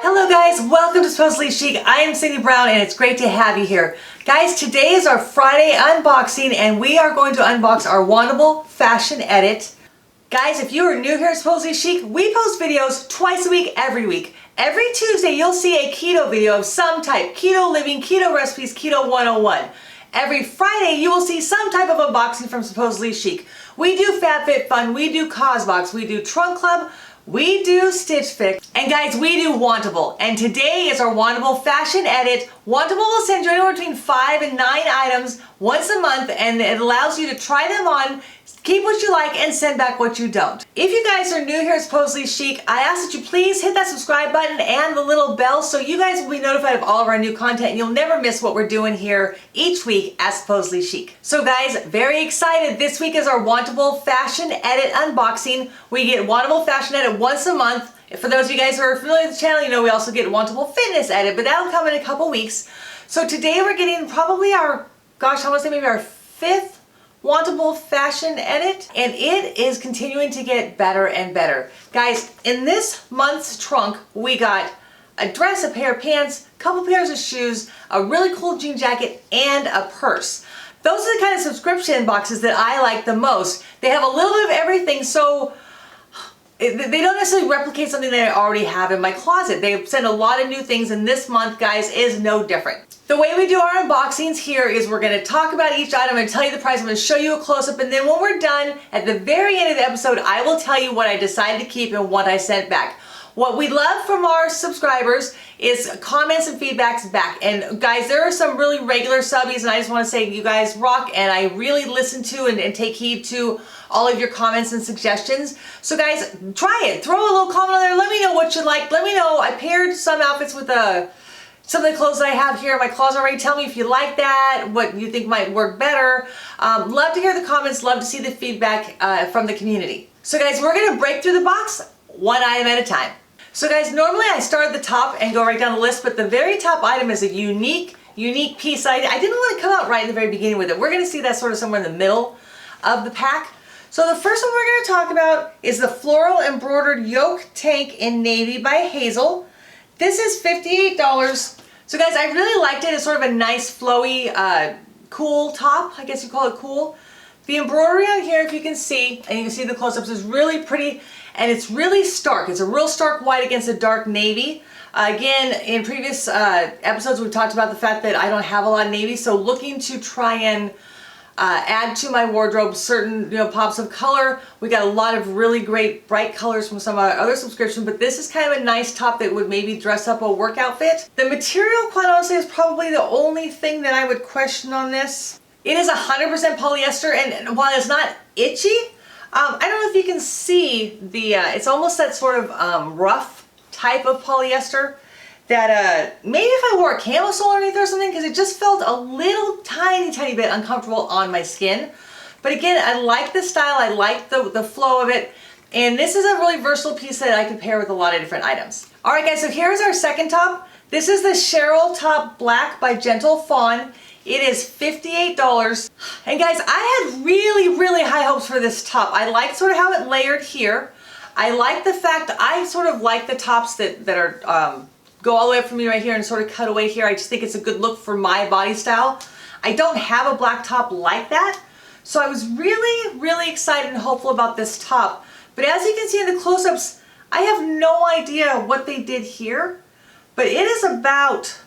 Hello guys, welcome to Supposedly Chic. I am Cindy Brown and it's great to have you here. Guys, today is our Friday unboxing and we are going to unbox our Wantable Fashion Edit. Guys, if you are new here at Supposedly Chic, we post videos twice a week, every week. Every Tuesday you'll see a keto video of some type, keto living, keto recipes, keto 101. Every Friday you will see some type of unboxing from Supposedly Chic. We do FabFitFun, we do Cosbox, we do Trunk Club, we do Stitch Fix, and guys, we do Wantable. And today is our Wantable Fashion Edit. Wantable will send you anywhere between 5 and 9 items once a month, and it allows you to try them on, keep what you like, and send back what you don't. If you guys are new here at Supposedly Chic, I ask that you please hit that subscribe button and the little bell so you guys will be notified of all of our new content and you'll never miss what we're doing here each week at Supposedly Chic. So guys, very excited. This week is our Wantable Fashion Edit unboxing. We get Wantable Fashion Edit once a month. For those of you guys who are familiar with the channel, you know we also get Wantable Fitness Edit, but that'll come in a couple weeks. So today we're getting probably our, gosh, I want to say maybe our 5th Wantable Fashion Edit, and it is continuing to get better and better. Guys, in this month's trunk, we got a dress, a pair of pants, a couple pairs of shoes, a really cool jean jacket, and a purse. Those are the kind of subscription boxes that I like the most. They have a little bit of everything, so they don't necessarily replicate something that I already have in my closet. They send a lot of new things, and this month, guys, is no different. The way we do our unboxings here is we're going to talk about each item and tell you the price. I'm going to show you a close-up, and then when we're done, at the very end of the episode, I will tell you what I decided to keep and what I sent back. What we love from our subscribers is comments and feedbacks back. And guys, there are some really regular subbies, and I just want to say you guys rock, and I really listen to and take heed to all of your comments and suggestions. So guys, try it. Throw a little comment on there. Let me know what you like. Let me know. I paired some outfits with some of the clothes that I have here in my closet already. Tell me if you like that, what you think might work better. Love to hear the comments. Love to see the feedback from the community. So guys, we're going to break through the box one item at a time. So guys, normally I start at the top and go right down the list, but the very top item is a unique piece. I didn't want to come out right in the very beginning with it. We're going to see that sort of somewhere in the middle of the pack. So the first one we're going to talk about is the Floral Embroidered Yoke Tank in Navy by Hazel. This is $58. So guys, I really liked it. It's sort of a nice flowy, cool top. I guess you call it cool. The embroidery on here, if you can see, and you can see the close-ups, is really pretty, and it's really stark. It's a real stark white against a dark navy. Again, in previous episodes, we've talked about the fact that I don't have a lot of navy, so looking to try and add to my wardrobe certain pops of color. We got a lot of really great bright colors from some other subscriptions, but this is kind of a nice top that would maybe dress up a work outfit. The material, quite honestly, is probably the only thing that I would question on this. It is 100% polyester, and while it's not itchy, I don't know if you can see the, it's almost that sort of rough type of polyester that maybe if I wore a camisole underneath or something, because it just felt a little tiny bit uncomfortable on my skin. But again, I like the style, I like the flow of it, and this is a really versatile piece that I could pair with a lot of different items. Alright guys, so here's our second top. This is the Cheryl Top Black by Gentle Fawn. It is $58. And guys, I had really high hopes for this top. I like sort of how it layered here. I like the fact, I sort of like the tops that are go all the way up from me right here and sort of cut away here. I just think it's a good look for my body style. I don't have a black top like that, so I was really excited and hopeful about this top. But as you can see in the close-ups, I have no idea what they did here, but it is about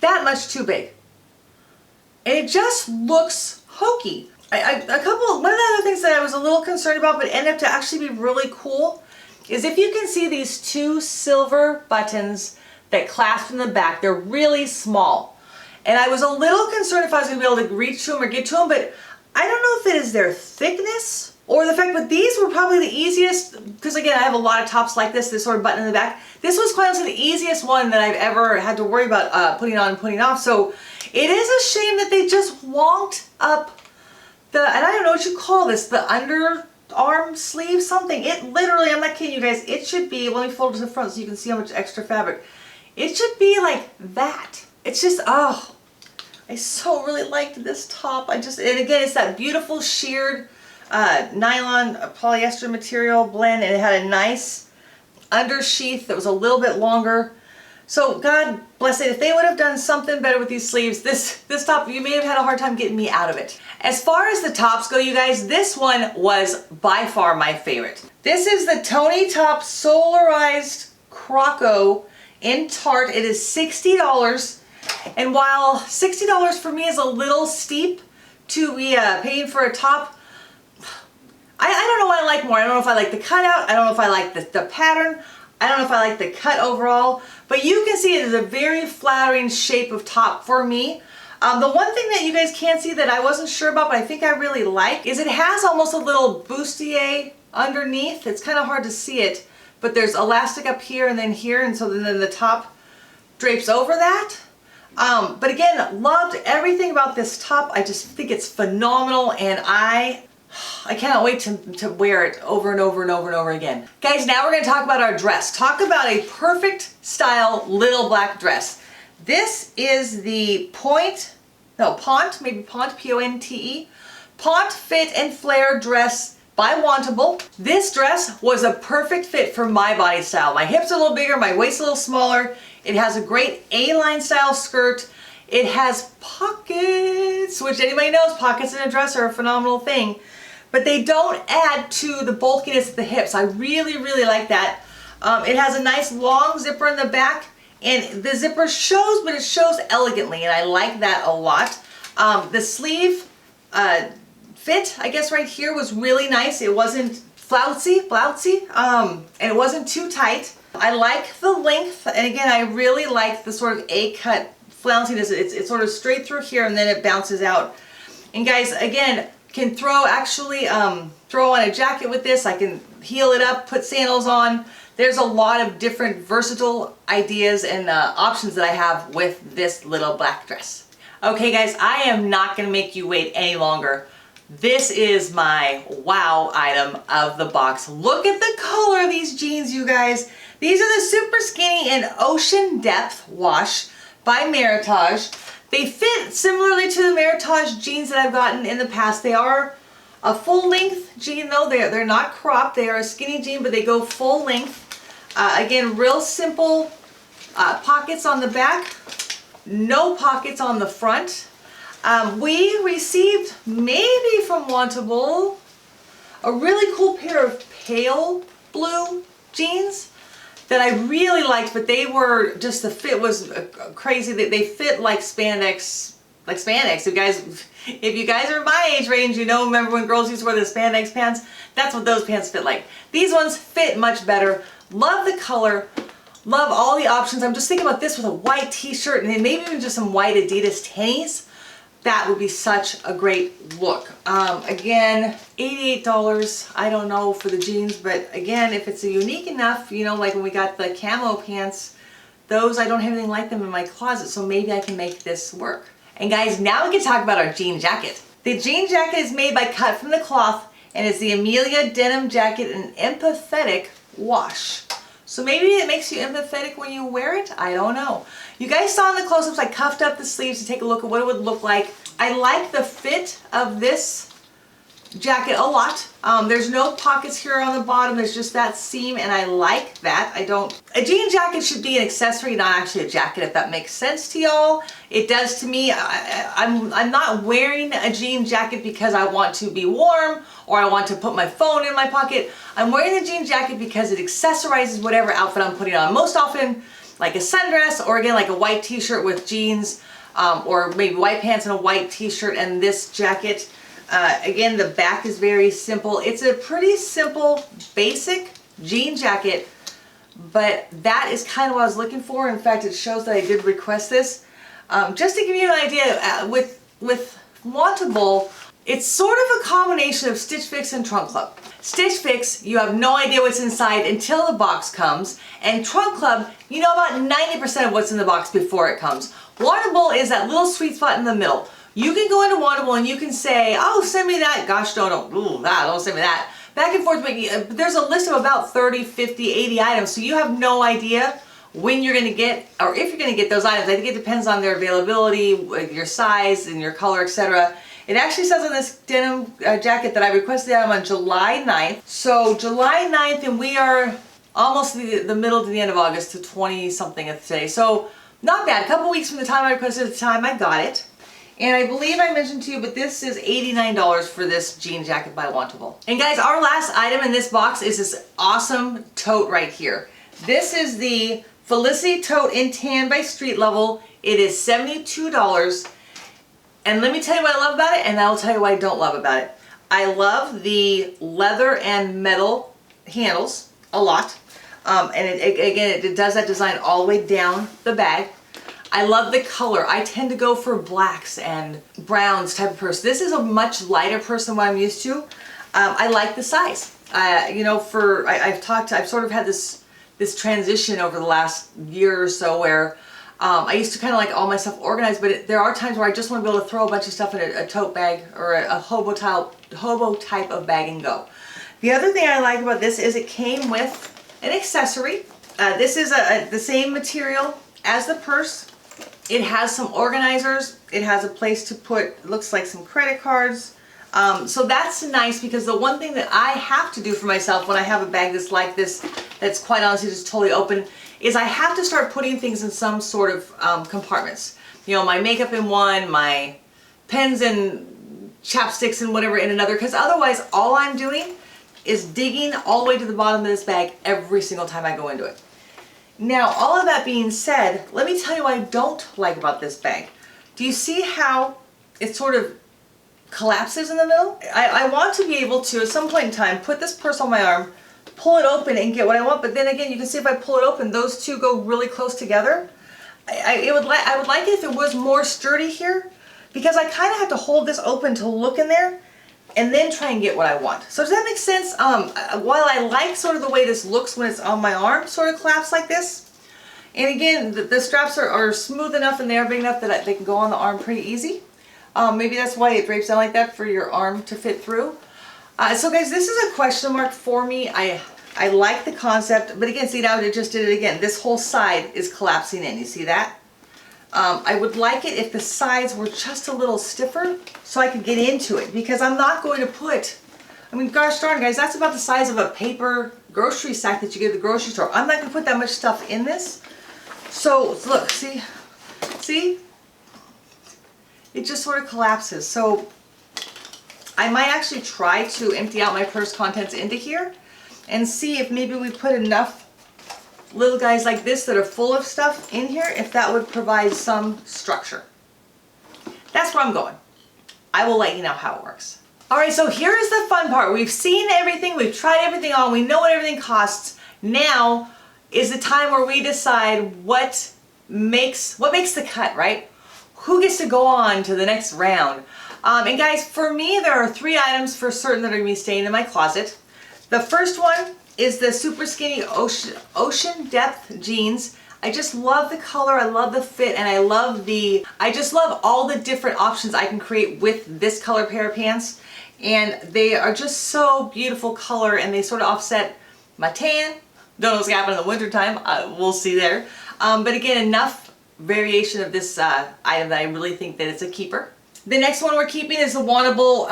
that much too big. And it just looks hokey. One of the other things that I was a little concerned about but ended up to actually be really cool is if you can see these two silver buttons that clasp in the back. They're really small. And I was a little concerned if I was going to be able to reach to them or get to them, but I don't know if it is their thickness or the fact that these were probably the easiest, because again, I have a lot of tops like this sort of button in the back. This was quite honestly the easiest one that I've ever had to worry about putting on and putting off. So it is a shame that they just wonked up and I don't know what you call this, the underarm sleeve something. It literally, I'm not kidding you guys, it should be, let me fold it to the front so you can see how much extra fabric. It should be like that. It's just, oh, I so really liked this top. And again, it's that beautiful sheared nylon polyester material blend, and it had a nice under sheath that was a little bit longer. So God bless it, if they would have done something better with these sleeves, this top, you may have had a hard time getting me out of it. As far as the tops go, you guys, this one was by far my favorite. This is the Toni top Solarized Croco in Tarte. It is $60. And while $60 for me is a little steep to be paying for a top, I don't know what I like more. I don't know if I like the cutout. I don't know if I like the pattern. I don't know if I like the cut overall. But you can see it is a very flattering shape of top for me. The one thing that you guys can't see that I wasn't sure about, but I think I really like, is it has almost a little bustier underneath. It's kind of hard to see it, but there's elastic up here and then here, and so then the top drapes over that. But again, loved everything about this top. I just think it's phenomenal, and I cannot wait to wear it over and over and over and over again. Guys, now we're going to talk about our dress. Talk about a perfect style little black dress. This is the Ponte, P-O-N-T-E, Ponte Fit and Flare dress by Wantable. This dress was a perfect fit for my body style. My hips are a little bigger, my waist a little smaller. It has a great A-line style skirt. It has pockets, which anybody knows pockets in a dress are a phenomenal thing. But they don't add to the bulkiness of the hips. I really, really like that. It has a nice long zipper in the back, and the zipper shows, but it shows elegantly, and I like that a lot. The sleeve fit, I guess right here, was really nice. It wasn't flouncy, and it wasn't too tight. I like the length, and again, I really like the sort of A-cut flounciness. It's sort of straight through here, and then it bounces out. And guys, again, can throw on a jacket with this. I can heel it up, put sandals on. There's a lot of different versatile ideas and options that I have with this little black dress. Okay guys, I am not gonna make you wait any longer. This is my wow item of the box. Look at the color of these jeans, you guys. These are the super skinny and ocean depth wash by Meritage. They fit similarly to the Meritage jeans that I've gotten in the past. They are a full length jean though. They're not cropped. They are a skinny jean, but they go full length. Again, real simple pockets on the back, no pockets on the front. We received, maybe from Wantable, a really cool pair of pale blue jeans that I really liked, but they were just, the fit was crazy. They fit like spandex, If you guys are my age range, you know, remember when girls used to wear the spandex pants? That's what those pants fit like. These ones fit much better. Love the color, love all the options. I'm just thinking about this with a white t-shirt and then maybe even just some white Adidas tennies. That would be such a great look. Again, $88, I don't know for the jeans, but again, if it's a unique enough, you know, like when we got the camo pants, those, I don't have anything like them in my closet, so maybe I can make this work. And guys, now we can talk about our jean jacket. The jean jacket is made by Cut From The Cloth, and it's the Amelia Denim Jacket in Empathetic wash. So maybe it makes you empathetic when you wear it? I don't know. You guys saw in the close-ups I cuffed up the sleeves to take a look at what it would look like. I like the fit of this jacket a lot. There's no pockets here on the bottom. There's just that seam, and I like that. A jean jacket should be an accessory, not actually a jacket, if that makes sense to y'all. It does to me. I'm not wearing a jean jacket because I want to be warm or I want to put my phone in my pocket. I'm wearing the jean jacket because it accessorizes whatever outfit I'm putting on. Most often, like a sundress, or again, like a white t-shirt with jeans, or maybe white pants and a white t-shirt and this jacket. Again, the back is very simple. It's a pretty simple, basic jean jacket, but that is kind of what I was looking for. In fact, it shows that I did request this. Just to give you an idea, with Wantable, it's sort of a combination of Stitch Fix and Trunk Club. Stitch Fix, you have no idea what's inside until the box comes, and Trunk Club, you know about 90% of what's in the box before it comes. Wantable is that little sweet spot in the middle. You can go into Wantable and you can say, oh, send me that. Gosh, don't send me that. Back and forth, but there's a list of about 30, 50, 80 items, so you have no idea when you're going to get, or if you're going to get those items. I think it depends on their availability, your size, and your color, etc. It actually says on this denim jacket that I requested the item on July 9th. So July 9th, and we are almost the middle to the end of August to 20 something today. So not bad. A couple weeks from the time I requested it to the time I got it. And I believe I mentioned to you, but this is $89 for this jean jacket by Wantable. And guys, our last item in this box is this awesome tote right here. This is the Felicity Tote in Tan by Street Level. It is $72. And let me tell you what I love about it, and I'll tell you what I don't love about it. I love the leather and metal handles a lot. And it does that design all the way down the bag. I love the color. I tend to go for blacks and browns type of purse. This is a much lighter purse than what I'm used to. I like the size. You know, I've sort of had this transition over the last year or so where I used to kind of like all my stuff organized, but there are times where I just want to be able to throw a bunch of stuff in a tote bag or a hobo type of bag and go. The other thing I like about this is it came with an accessory. This is the same material as the purse. It has some organizers. It has a place to put, looks like some credit cards. So that's nice, because the one thing that I have to do for myself when I have a bag that's like this, that's quite honestly just totally open, is I have to start putting things in some sort of compartments. You know, my makeup in one, my pens and chapsticks and whatever in another, because otherwise all I'm doing is digging all the way to the bottom of this bag every single time I go into it. Now, all of that being said, let me tell you what I don't like about this bag. Do you see how it sort of collapses in the middle? I want to be able to, at some point in time, put this purse on my arm, pull it open and get what I want, but then again, you can see if I pull it open, those two go really close together. I would like it if it was more sturdy here, because I kind of have to hold this open to look in there and then try and get what I want. So does that make sense? While I like sort of the way this looks when it's on my arm, sort of collapsed like this. And again, the straps are smooth enough and they're big enough that they can go on the arm pretty easy. Maybe that's why it drapes down like that, for your arm to fit through. So guys, this is a question mark for me. I like the concept, but again, see now it just did it again. This whole side is collapsing in, you see that? I would like it if the sides were just a little stiffer so I could get into it, because I'm not going to put, I mean, gosh darn guys, that's about the size of a paper grocery sack that you get at the grocery store. I'm not going to put that much stuff in this. So look, see? It just sort of collapses. So I might actually try to empty out my purse contents into here and see if maybe we put enough little guys like this that are full of stuff in here, if that would provide some structure. That's where I'm going. I will let you know how it works. Alright, so here's the fun part. We've seen everything, we've tried everything on, we know what everything costs. Now is the time where we decide what makes the cut, right? Who gets to go on to the next round? And guys, for me, there are 3 items for certain that are going to be staying in my closet. The first one is the super skinny ocean depth jeans. I just love the color, I love the fit, and I just love all the different options I can create with this color pair of pants. And they are just so beautiful color, and they sort of offset my tan. Don't know what's gonna happen in the winter time, we'll see there. But again, enough variation of this item that I really think that it's a keeper. The next one we're keeping is the Wantable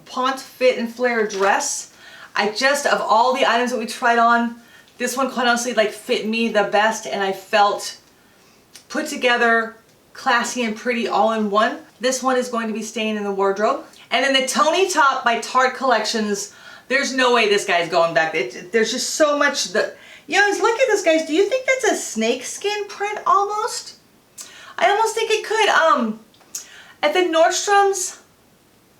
Ponte Fit and Flare dress. Of all the items that we tried on, this one quite honestly like fit me the best, and I felt put together, classy and pretty all in one. This one is going to be staying in the wardrobe. And then the Toni top by Tarte Collections, there's no way this guy's going back. There's just so much that, you know, look at this guys, do you think that's a snake skin print almost? I almost think it could. At the Nordstrom's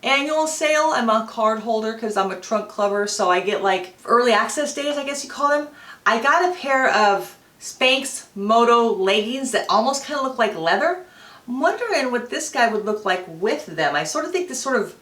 annual sale, I'm a card holder because I'm a trunk clubber, so I get like early access days, I guess you call them. I got a pair of Spanx Moto leggings that almost kind of look like leather. I'm wondering what this guy would look like with them. I sort of think this sort of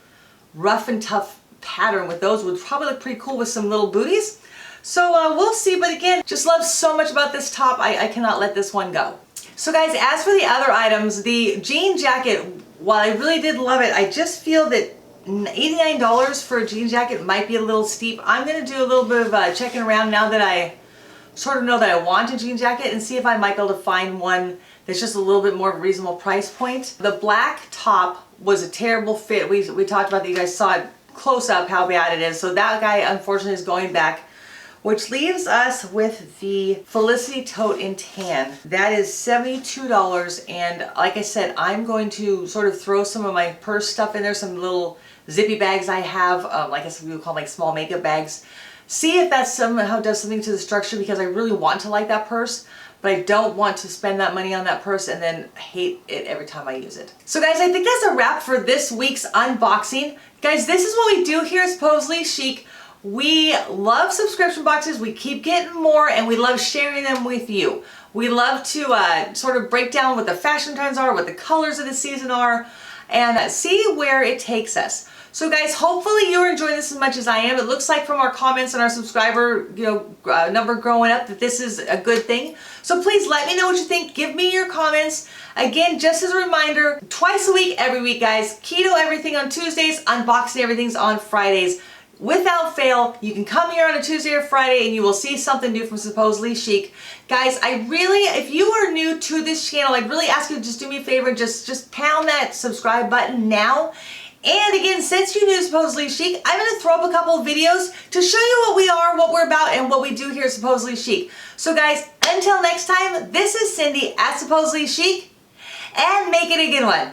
rough and tough pattern with those would probably look pretty cool with some little booties. So we'll see, but again, just love so much about this top, I cannot let this one go. So guys, as for the other items, the jean jacket, while I really did love it, I just feel that $89 for a jean jacket might be a little steep. I'm going to do a little bit of checking around now that I sort of know that I want a jean jacket, and see if I might be able to find one that's just a little bit more of a reasonable price point. The black top was a terrible fit. We talked about that, you guys saw it close up how bad it is. So that guy unfortunately is going back. which leaves us with the Felicity Tote in Tan. That is $72, and like I said, I'm going to sort of throw some of my purse stuff in there, some little zippy bags I have, like I said, we would call like small makeup bags. See if that somehow does something to the structure, because I really want to like that purse, but I don't want to spend that money on that purse and then hate it every time I use it. So guys, I think that's a wrap for this week's unboxing. Guys, this is what we do here at Supposedly Chic. We love subscription boxes, we keep getting more, and we love sharing them with you. We love to sort of break down what the fashion trends are, what the colors of the season are, and see where it takes us. So guys, hopefully you're enjoying this as much as I am. It looks like from our comments and our subscriber number growing up that this is a good thing. So please let me know what you think. Give me your comments. Again, just as a reminder, twice a week, every week, guys. Keto everything on Tuesdays, unboxing everything's on Fridays. Without fail, you can come here on a Tuesday or Friday and you will see something new from Supposedly Chic. Guys, I really, if you are new to this channel, I'd really ask you to just do me a favor, just pound that subscribe button now. And again, since you're new to Supposedly Chic, I'm going to throw up a couple of videos to show you what we are, what we're about, and what we do here at Supposedly Chic. So guys, until next time, this is Cindy at Supposedly Chic, and make it a good one.